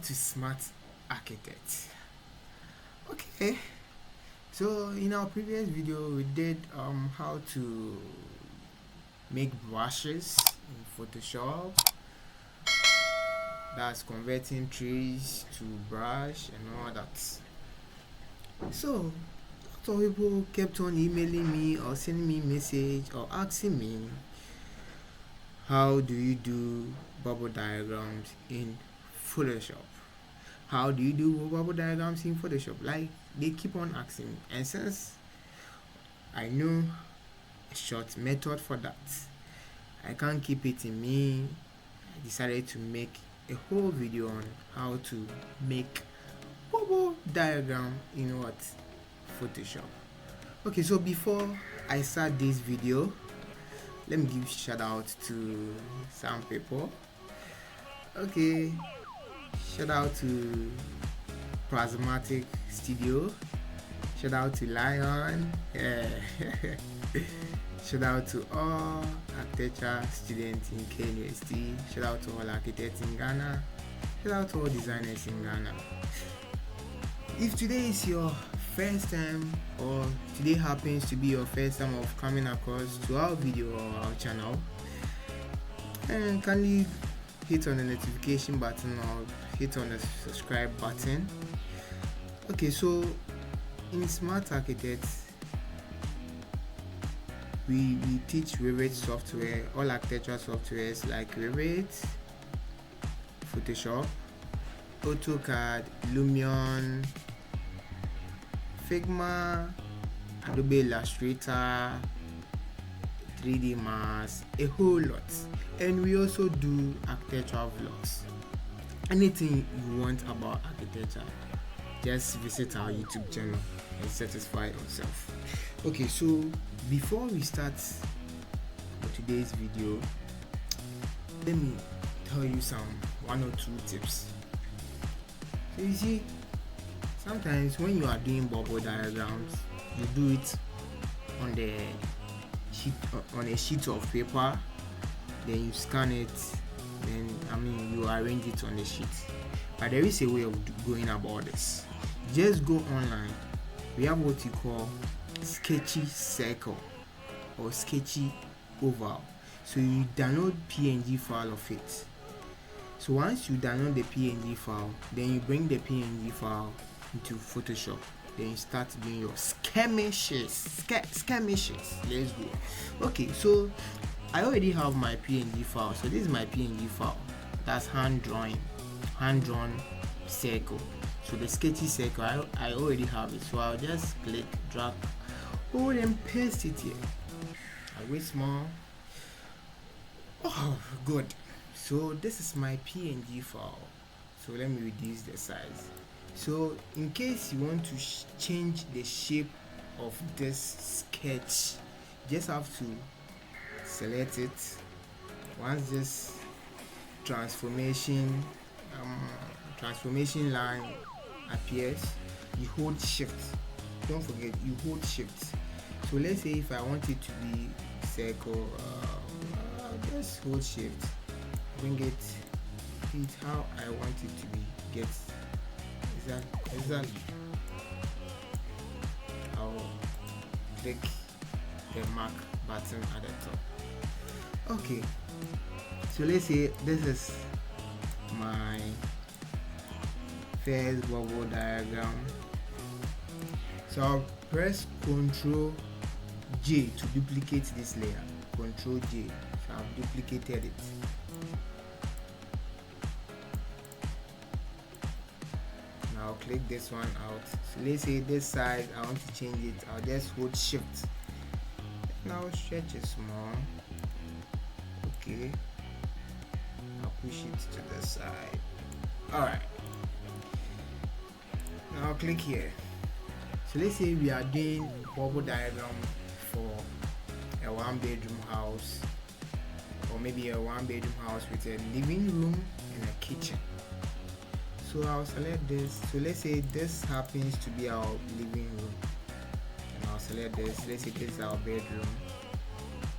to Smart Architect. Okay, so in our previous video we did how to make brushes in Photoshop. That's converting trees to brush and all that. So some people kept on emailing me or sending me message or asking me, how do you do bubble diagrams in Photoshop? How do you do bubble diagrams in Photoshop? Like, they keep on asking me, and since I know a short method for that, I can't keep it in me. I decided to make a whole video on how to make bubble diagram in what? Photoshop. Okay, so before I start this video, let me give shout out to some people. Okay, shout out to Prismatic Studio, shout out to Lion, shout out to all architecture students in KUST, shout out to all architects in Ghana, shout out to all designers in Ghana. If today is your first time, or today happens to be your first time of coming across to our video or our channel, and kindly hit on the notification button or hit on the subscribe button. Okay, so in Smart Architect we teach Revit software, all architectural softwares like Revit, Photoshop, AutoCAD, Lumion, Figma, Adobe Illustrator, 3D Max, a whole lot. And we also do architectural vlogs. Anything you want about architecture, just visit our YouTube channel and satisfy yourself. Okay, so before we start for today's video, let me tell you one or two tips. So you see, sometimes when you are doing bubble diagrams, you do it on a sheet of paper, then you scan it, then you arrange it on the sheet. But there is a way of going about this. Just go online. We have what you call sketchy circle or sketchy oval. So you download PNG file of it. So once you download the PNG file, then you bring the PNG file into Photoshop. Then you start doing your skirmishes. Let's go. Okay, so I already have my PNG file. So this is my PNG file. That's hand drawn circle. So the sketchy circle, I already have it. So I'll just click, drag, hold and paste it here. I wait small. Oh, good. So this is my PNG file. So let me reduce the size. So in case you want to change the shape of this sketch, just have to select it. Once this transformation line appears, you hold shift. Don't forget, you hold shift. So let's say if I want it to be circle, just hold shift, bring it how I want it to be. Get exactly. I'll click the mark button at the top. Okay, so let's say this is my first bubble diagram. So I'll press Ctrl J to duplicate this layer. Ctrl J. So I've duplicated it. Now I'll click this one out. So let's say this side I want to change it. I'll just hold shift. Now stretch it small. Okay. I'll push it to the side. Alright. Now I'll click here. So let's say we are doing bubble diagram for a 1-bedroom house, or maybe a 1-bedroom house with a living room and a kitchen. So I'll select this. So let's say this happens to be our living room, and I'll select this. Let's say this is our bedroom.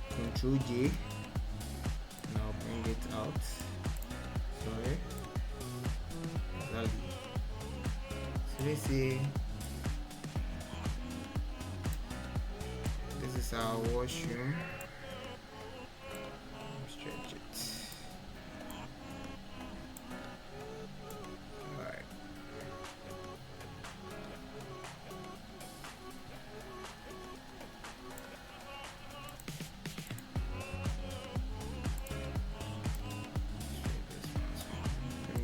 Ctrl J, and I'll bring it out. Sorry. So let's say this is our washroom. Stretch it. Alright.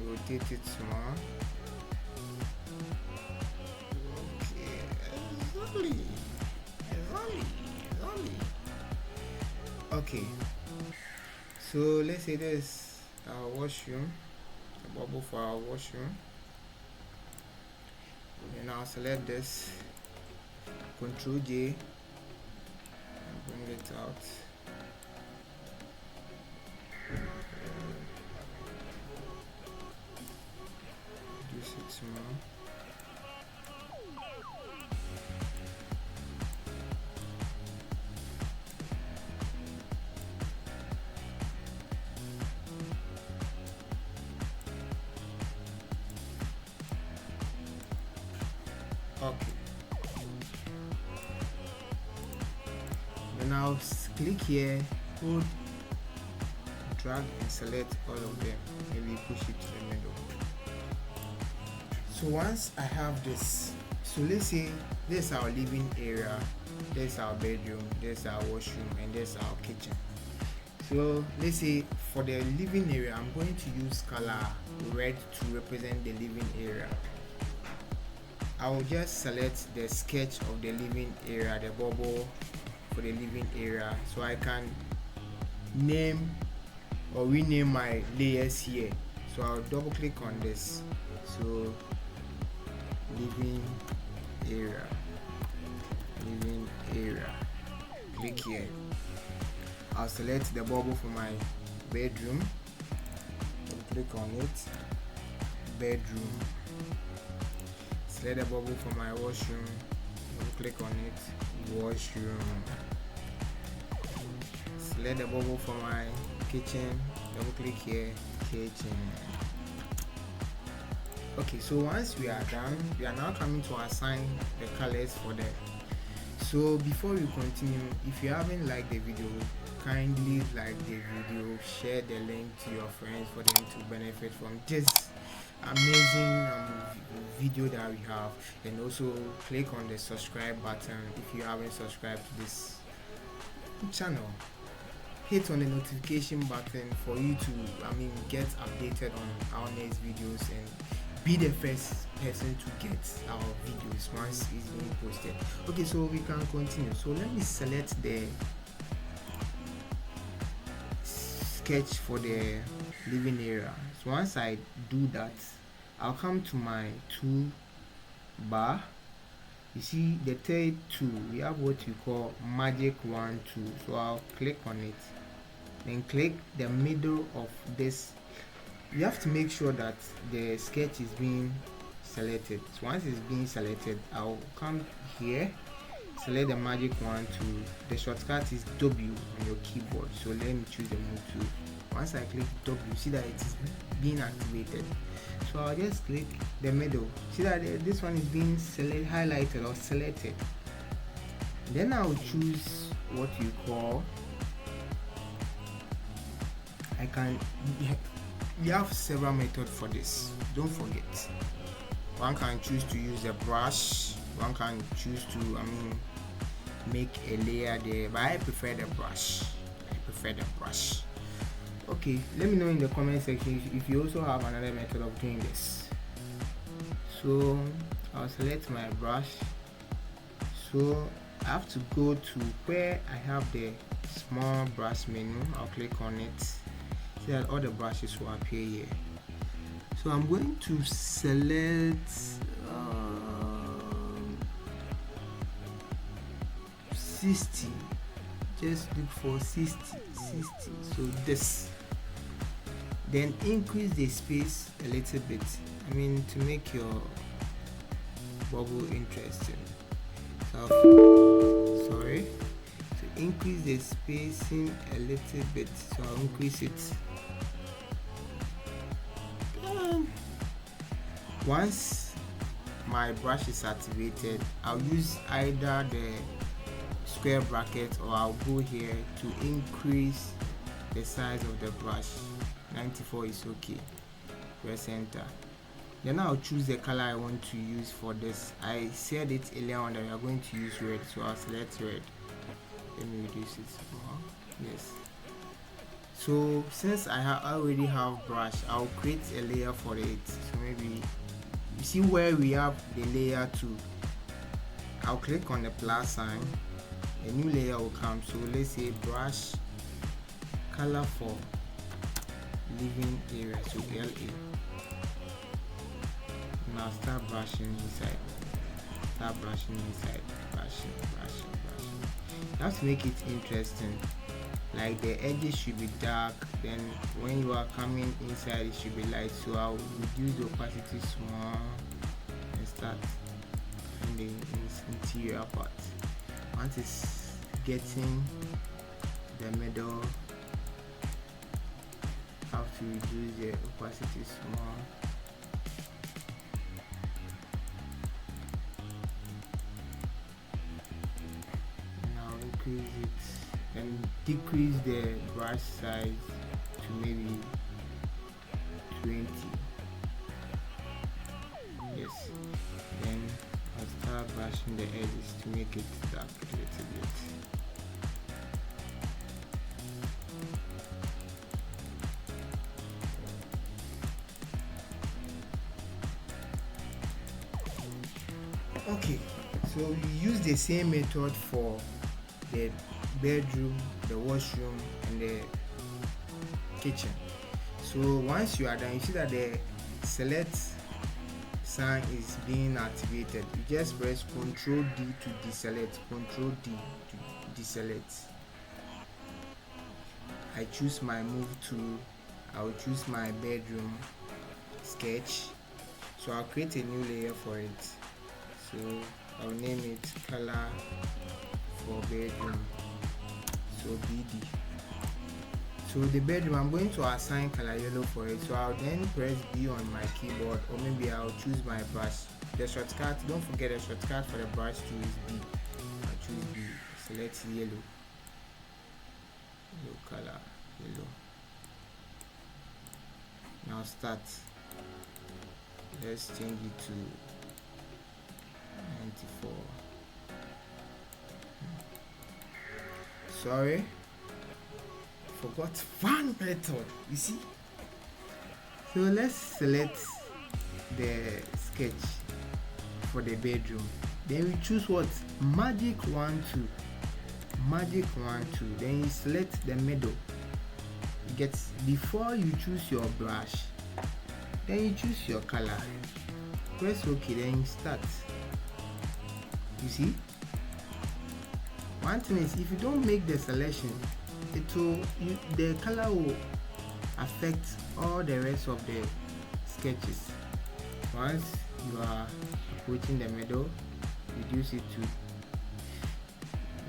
Rotate it small. Okay, exactly. Okay, so let's say this our washroom, the bubble for our washroom. And I'll select this, Control J, and bring it out. Reduce it small. Okay. Then I'll click here, hold, drag and select all of them. Maybe push it to the middle. So once I have this, so let's say this is our living area, this is our bedroom, this is our washroom, and this is our kitchen. So let's say for the living area, I'm going to use color red to represent the living area. I will just select the sketch of the living area, the bubble for the living area, so I can name or rename my layers here. So I'll double click on this. So living area, click here. I'll select the bubble for my bedroom, click on it, bedroom. Select the bubble for my washroom, click on it, washroom. Select the bubble for my kitchen, double click here, kitchen. Okay, so once we are done, we are now coming to assign the colors for them. So before we continue, if you haven't liked the video, kindly like the video, share the link to your friends for them to benefit from this amazing video that we have, and also click on the subscribe button if you haven't subscribed to this channel. Hit on the notification button for you to get updated on our next videos and be the first person to get our videos once it's being posted. Okay, so we can continue. So let me select the sketch for the living area. So once I do that, I'll come to my toolbar. You see the third tool, we have what you call magic wand tool. So I'll click on it, then click the middle of this. You have to make sure that the sketch is being selected. So once it's being selected, I'll come here, select the magic wand tool. The shortcut is W on your keyboard. So let me choose the move tool. Once I click W, see that it is being activated. So I'll just click the middle. See that this one is being highlighted or selected. Then I'll choose what you call, we have several methods for this, don't forget. One can choose to use a brush, one can choose to make a layer there, but I prefer the brush. Okay, let me know in the comment section if you also have another method of doing this. So I'll select my brush. So I have to go to where I have the small brush menu. I'll click on it. See that all the brushes will appear here. So I'm going to select 60. Just look for 60. So this. Then increase the space a little bit. To make your bubble interesting. So increase the spacing a little bit. So I'll increase it. Once my brush is activated, I'll use either the square bracket or I'll go here to increase the size of the brush. 94 is okay. Press enter. Then I'll choose the color I want to use for this. I said it earlier on that we are going to use red, so I'll select red. Let me reduce it more. Yes. So since I already have brush, I'll create a layer for it. So maybe you see where we have the layer 2. I'll click on the plus sign. A new layer will come. So let's say brush color for living area. So LA. Now start brushing inside. Start brushing inside. Brushing. You have to make it interesting. Like the edges should be dark, then when you are coming inside it should be light. So I'll reduce the opacity small and start in the interior part. Once it's getting the middle, I have to reduce the opacity small. Now increase it and decrease the brush size to maybe 20. Yes. Then I'll start brushing the edges to make it dark a little bit. Okay, so we use the same method for the bedroom, the washroom, and the kitchen. So once you are done, you see that the select sign is being activated. You just press Ctrl D to deselect, Ctrl D to deselect. I choose my move tool. I will choose my bedroom sketch. So I'll create a new layer for it. So I'll name it color for bedroom. So BD. So the bedroom, I'm going to assign color yellow for it. So I'll then press B on my keyboard, or maybe I'll choose my brush. The shortcut, don't forget the shortcut for the brush tool is B. I'll choose B. Select yellow. Yellow color, yellow. Now start. Let's change it to 94. Sorry, forgot one method. You see, so let's select the sketch for the bedroom. Then we choose what? Magic 1 2. Magic 1 2. Then you select the middle. You get, before you choose your brush, then you choose your color. Press OK. Then you start. You see, one thing is, if you don't make the selection, the color will affect all the rest of the sketches. Once you are approaching the middle, reduce it to,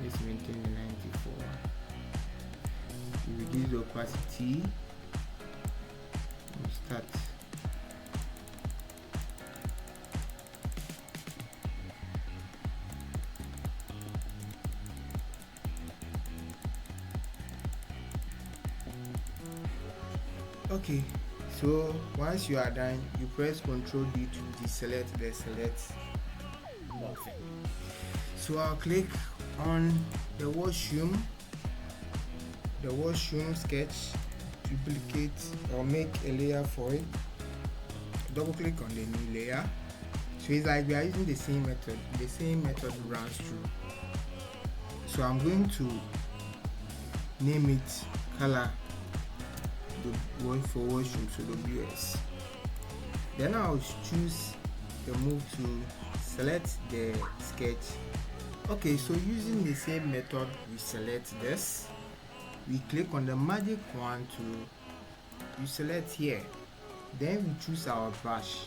let's maintain the 94. You reduce the opacity and start. Okay, so once you are done, you press Ctrl D to deselect the select button. So I'll click on the washroom sketch, duplicate or make a layer for it, double click on the new layer. So it's like we are using the same method runs through. So I'm going to name it color for washroom, so WS. Then I'll choose the move to select the sketch. Okay, so using the same method, we select this, we click on the magic 1 to, you select here, then we choose our brush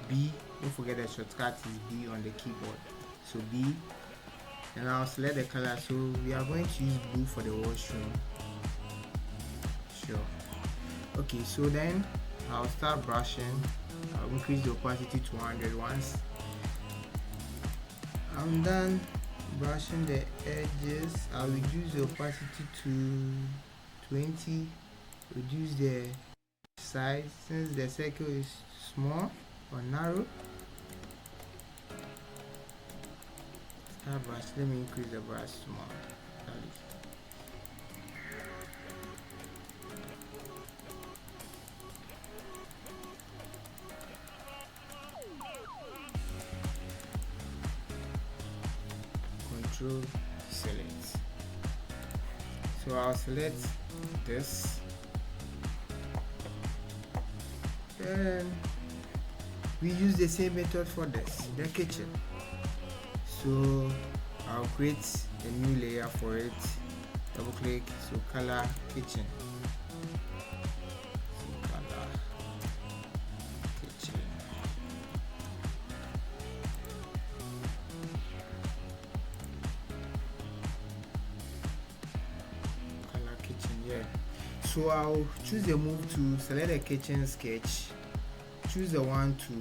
B. Don't forget the shortcut is B on the keyboard. So B, and I'll select the color. So we are going to use blue for the washroom. Sure. Okay, so then I'll start brushing. I'll increase the opacity to 100 once. I'm done brushing the edges. I'll reduce the opacity to 20. Reduce the size since the circle is small or narrow. Brush. Let me increase the brush small. Control select. So I'll select this. Then we use the same method for this, the kitchen. So I'll create a new layer for it. Double click, so color kitchen. So color kitchen. Color kitchen, yeah. So I'll choose the move to select the kitchen sketch. Choose the one to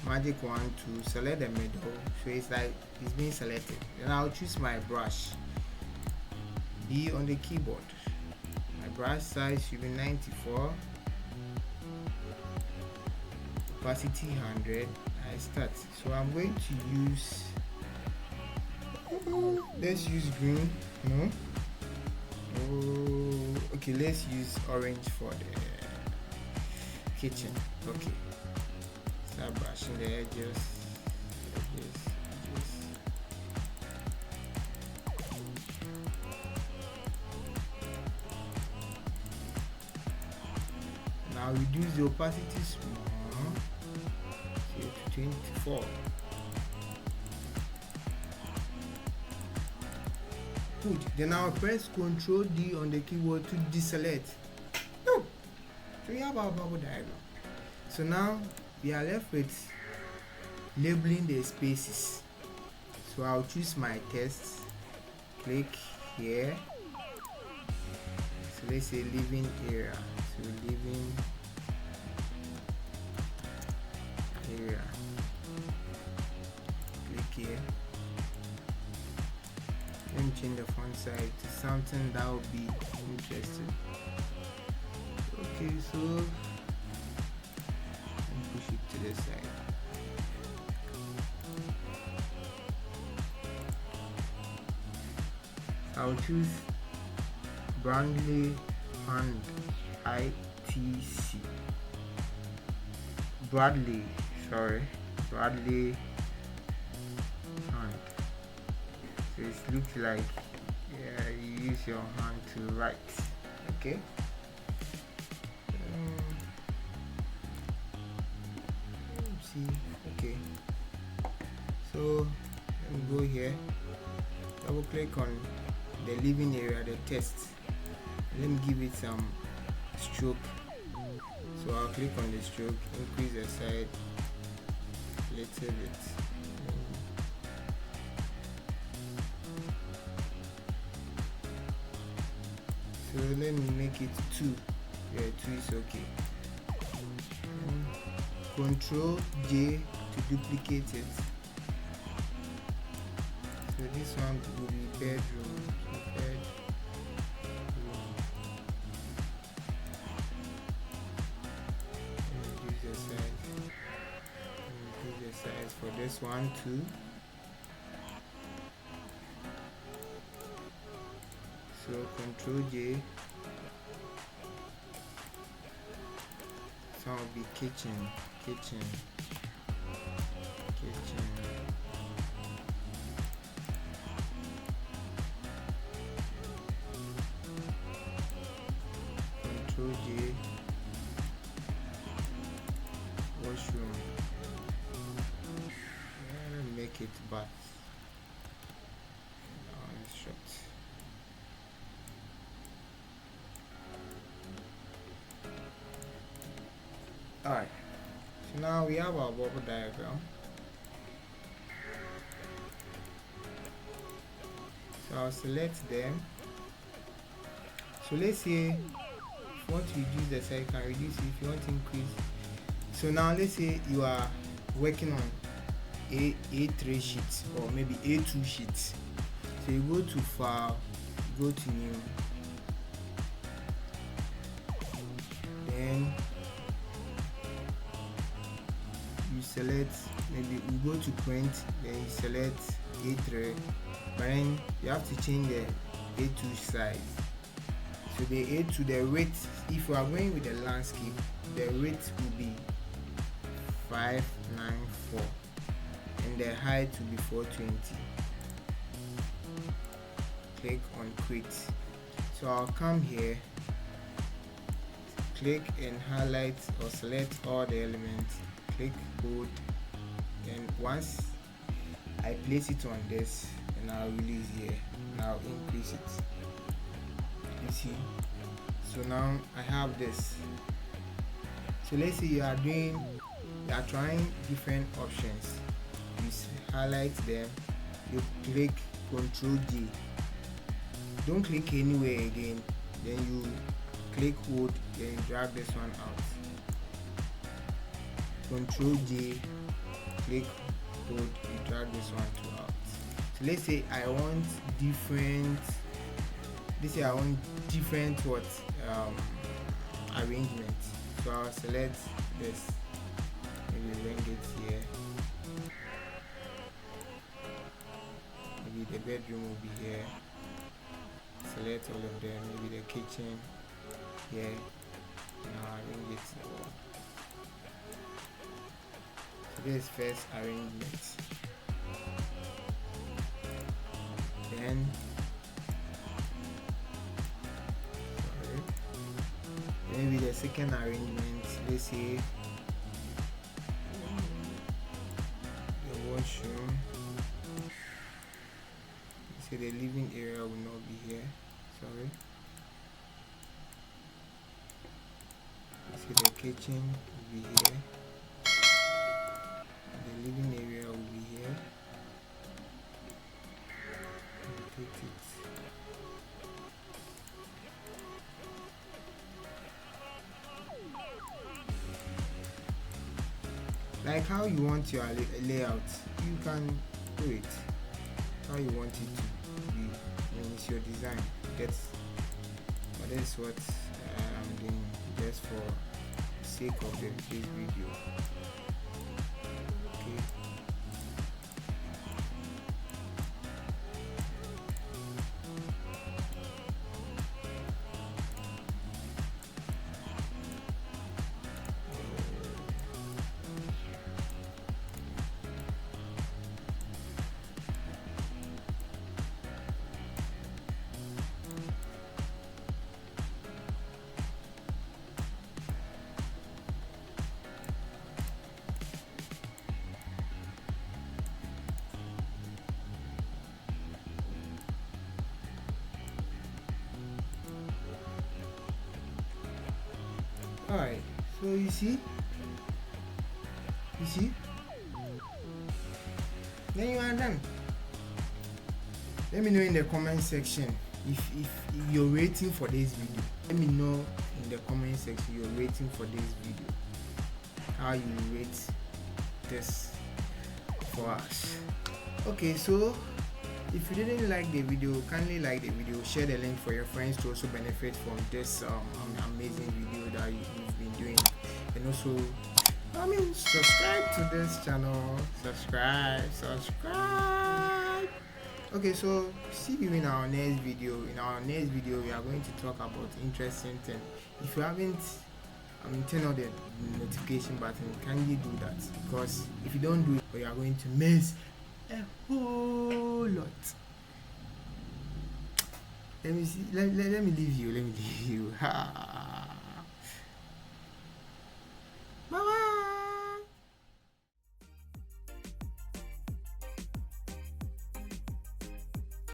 magic one to select the middle, so it's like it's being selected. Then I'll choose my brush. Be on the keyboard. My brush size should be 94. Opacity 100. I start. So I'm going to use. Let's use green. No. Oh, okay. Let's use orange for the kitchen. Okay. Start brushing the edges. Now reduce the opacity small, to 24. Good. Then I'll press Ctrl D on the keyboard to deselect. No. So we have our bubble diagram. So now we are left with labeling the spaces. So I'll choose my text, click here. So let's say living area. So living area. Click here. Let me change the font size to something that will be interesting. Okay, so push it to the side. I'll choose Bradley and ITC. Bradley and. So it looks like you use your hand to write. Okay. Okay, so let me go here, double click on the living area, the text, let me give it some stroke. So I'll click on the stroke, increase the size a little bit. So let me make it 2. Yeah, 2 is okay. Control J to duplicate it. So this one will be bedroom. Reduce the size. Reduce the size for this one too. So Control J. So will be kitchen. Control J. Washroom. Make it bath. Short. Alright. So now we have our bubble diagram. So I'll select them. So let's say if you want to reduce the size, you can reduce it. If you want to increase. So now let's say you are working on A3 sheets or maybe A2 sheets. So you go to file, go to new, then you select, maybe you go to print, then you select A3, but then you have to change the A2 size. So the A2, the rate, if you are going with the landscape, the rate will be 594 and the height will be 420. Click on create. So I'll come here, click and highlight or select all the elements, click code, and once I place it on this, and I'll release here and I'll increase it. You see, so now I have this. So let's say you are trying different options. You highlight them, you click Ctrl J, don't click anywhere again, then you click hold, then you drag this one out. Ctrl J, click hold, you drag this one to out. So let's say I want different what arrangement. So I'll select this, maybe bring it here, maybe the bedroom will be here, select all of them, maybe the kitchen here, now arrange it. So this is first arrangement, then maybe the second arrangement, let's say the washroom, let's say the living area will not be here, sorry, let's say the kitchen will be here, the living area will be here, rotate it. Like how you want your layout, you can do it how you want it to be. It's your design. That's what I'm doing just for the sake of this video. Okay. Alright, so you see, then you are done. Let me know in the comment section if you're waiting for this video. Let me know in the comment section you're waiting for this video, how you rate this for us. Okay, so if you didn't like the video, kindly like the video, share the link for your friends to also benefit from this amazing video that you've been doing, and also subscribe to this channel. Subscribe. Okay, so see you in our next video. In our next video we are going to talk about interesting things. If you haven't turn on the notification button, kindly do that, because if you don't do it, you are going to miss a whole lot. Let me leave you.